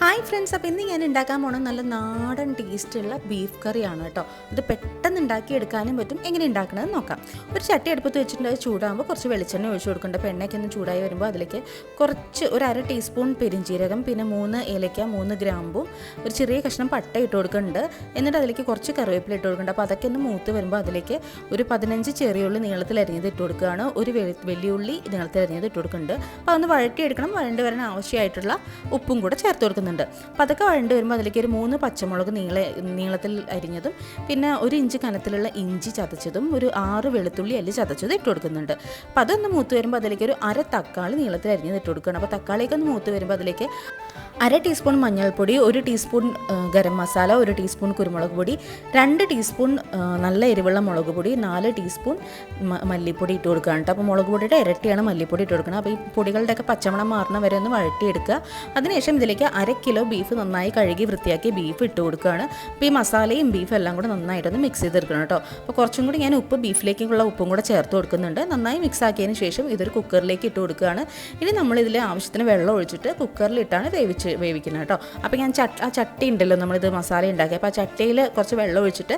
Hi friends, അപ്പോൾ ഇന്ന് ഞാൻ ഉണ്ടാക്കാൻ പോണത് നല്ല നാടൻ ടേസ്റ്റുള്ള ബീഫ് കറിയാണ് കേട്ടോ. ഇത് പെട്ടെന്ന് ഉണ്ടാക്കിയെടുക്കാനും പറ്റും. എങ്ങനെ ഉണ്ടാക്കണമെന്ന് നോക്കാം. ഒരു ചട്ടി അടുപ്പത്ത് വെച്ചിട്ടുണ്ട്. അത് ചൂടാകുമ്പോൾ കുറച്ച് വെളിച്ചെണ്ണ ഒഴിച്ചു കൊടുക്കേണ്ട. അപ്പോൾ എണ്ണയ്ക്ക് ഒന്ന് ചൂടായി വരുമ്പോൾ അതിലേക്ക് കുറച്ച് ഒരു അര ടീസ്പൂൺ പെരിഞ്ജീരകം, പിന്നെ 3 ഏലക്ക, 3 ഗ്രാമ്പും, ഒരു ചെറിയ കഷ്ണം പട്ട ഇട്ട് കൊടുക്കുന്നുണ്ട്. എന്നിട്ട് അതിലേക്ക് കുറച്ച് കറിവേപ്പില ഇട്ട് കൊടുക്കുന്നുണ്ട്. അപ്പോൾ അതൊക്കെ ഒന്ന് മൂത്ത് വരുമ്പോൾ അതിലേക്ക് ഒരു 15 ചെറിയുള്ളി നീളത്തിൽ അരിഞ്ഞത് ഇട്ട് കൊടുക്കുകയാണ്. ഒരു വലിയുള്ളി നീളത്തിൽ അരിഞ്ഞത് ഇട്ട് കൊടുക്കുന്നുണ്ട്. അപ്പോൾ അതൊന്ന് വഴറ്റിയെടുക്കണം. വഴണ്ടി വരാൻ ആവശ്യമായിട്ടുള്ള ഉപ്പും കൂടെ ചേർത്ത് കൊടുക്കുന്നുണ്ട്. അപ്പോൾ അതൊക്കെ വഴണ്ട് വരുമ്പോൾ അതിലേക്ക് ഒരു 3 പച്ചമുളക് നീളത്തിൽ അരിഞ്ഞതും, പിന്നെ 1 ഇഞ്ച് കനത്തിലുള്ള ഇഞ്ചി ചതച്ചതും, ഒരു 6 വെളുത്തുള്ളി അല്ലി ചതച്ചതും ഇട്ട് കൊടുക്കുന്നുണ്ട്. അപ്പോൾ അതൊന്ന് മൂത്ത് വരുമ്പോൾ അതിലേക്ക് ഒരു അര തക്കാളി നീളത്തിൽ അരിഞ്ഞത് ഇട്ട് കൊടുക്കണം. അപ്പോൾ തക്കാളിയൊക്കെ ഒന്ന് മൂത്ത് വരുമ്പോൾ അതിലേക്ക് അര ടീസ്പൂൺ മഞ്ഞൾപ്പൊടി, 1 ടീസ്പൂൺ ഗരം മസാല, 1 ടീസ്പൂൺ കുരുമുളക് പൊടി, 2 ടീസ്പൂൺ നല്ല എരിവുള്ള മുളക് പൊടി, 4 ടീസ്പൂൺ മല്ലിപ്പൊടി ഇട്ട് കൊടുക്കുകയാണ് കേട്ടോ. അപ്പോൾ മുളക് പൊടിയുടെ ഇരട്ടിയാണ് മല്ലിപ്പൊടി ഇട്ട് കൊടുക്കണം. അപ്പോൾ ഈ പൊടികളുടെയൊക്കെ പച്ചമണം മാറുന്ന വരെ ഒന്ന് വഴറ്റിയെടുക്കുക. അതിനുശേഷം ഇതിലേക്ക് 1/2 കിലോ ബീഫ് നന്നായി കഴുകി വൃത്തിയാക്കി ബീഫ് ഇട്ട് കൊടുക്കുകയാണ്. അപ്പോൾ ഈ മസാലയും ബീഫും എല്ലാം കൂടെ നന്നായിട്ടൊന്ന് മിക്സ് ചെയ്തെടുക്കണം കേട്ടോ. അപ്പോൾ കുറച്ചും കൂടി ഞാൻ ബീഫിലേക്കുള്ള ഉപ്പും കൂടെ ചേർത്ത് കൊടുക്കുന്നുണ്ട്. നന്നായി മിക്സ് ആക്കിയതിന് ശേഷം ഇതൊരു കുക്കറിലേക്ക് ഇട്ട് കൊടുക്കുകയാണ്. ഇനി നമ്മളിതിൽ ആവശ്യത്തിന് വെള്ളം ഒഴിച്ചിട്ട് കുക്കറിലിട്ടാണ് വേവിക്കുന്നത് കേട്ടോ. അപ്പോൾ ഞാൻ ആ ചട്ടി ഉണ്ടല്ലോ, നമ്മളിത് മസാല ഉണ്ടാക്കി, അപ്പോൾ ആ ചട്ടിയിൽ കുറച്ച് വെള്ളം ഒഴിച്ചിട്ട്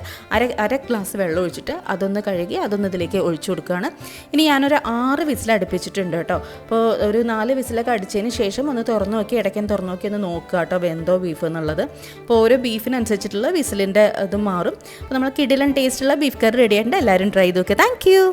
അര ഗ്ലാസ് വെള്ളം ഒഴിച്ചിട്ട് അതൊന്ന് കഴുകി അതൊന്ന് ഇതിലേക്ക് ഒഴിച്ചു കൊടുക്കുകയാണ്. ഇനി ഞാനൊരു 6 വിസിൽ അടുപ്പിച്ചിട്ടുണ്ട് കേട്ടോ. അപ്പോൾ ഒരു 4 വിസിലൊക്കെ അടിച്ചതിന് ശേഷം ഒന്ന് തുറന്നു നോക്കി, ഇടയ്ക്കും തുറന്നു നോക്കി ഒന്ന് നോക്കുക കേട്ടോ, വെന്തോ ബീഫ് എന്നുള്ളത്. അപ്പോൾ ഓരോ ബീഫിനനുസരിച്ചിട്ടുള്ള വിസിലിൻ്റെ ഇത് മാറും. അപ്പോൾ നമ്മൾ കിടിലൻ ടേസ്റ്റുള്ള ബീഫ് കറി റെഡി ആയിട്ടുണ്ട്. എല്ലാവരും ട്രൈ ചെയ്ത് നോക്കുക. Thank you.